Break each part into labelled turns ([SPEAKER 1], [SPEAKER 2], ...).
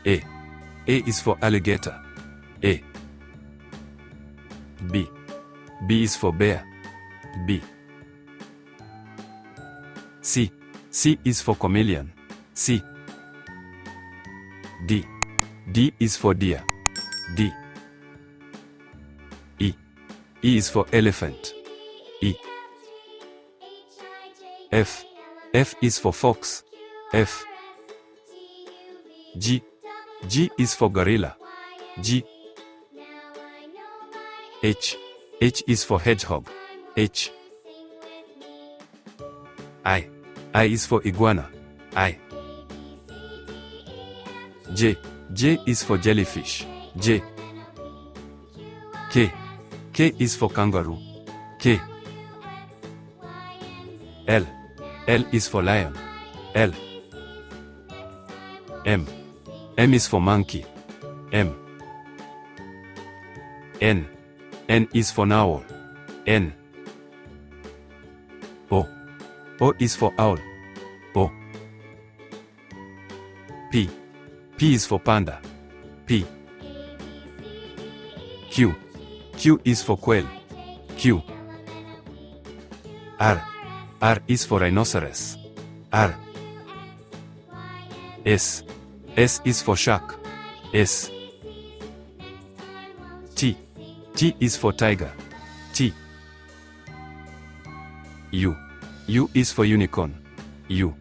[SPEAKER 1] A. A is for alligator. A. B. B is for bear. B. C. C is for chameleon. C. D. D is for deer. D. E. E is for elephant. E. F. F is for fox. F. G. G is for gorilla. G. H. H is for hedgehog. H. I. I is for iguana. I. J. J is for jellyfish. J. K. K is for kangaroo. K. L. L is for lion. L. M. M is for monkey. M. N. N is for owl. N. O. O is for owl. O. P. P is for panda. P. Q. Q is for quail. Q. R. R is for rhinoceros. R. S. S is for shark. S. T. T is for tiger. T. U. U is for unicorn. U.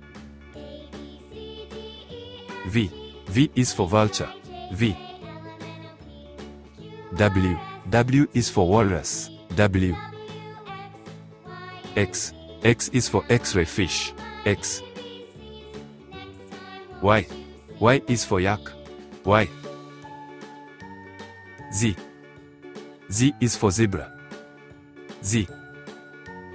[SPEAKER 1] V. V is for vulture. V. W. W is for walrus. W. X. X is for X-ray fish. X. Y. Y is for yak. Y. Z. Z is for zebra. Z.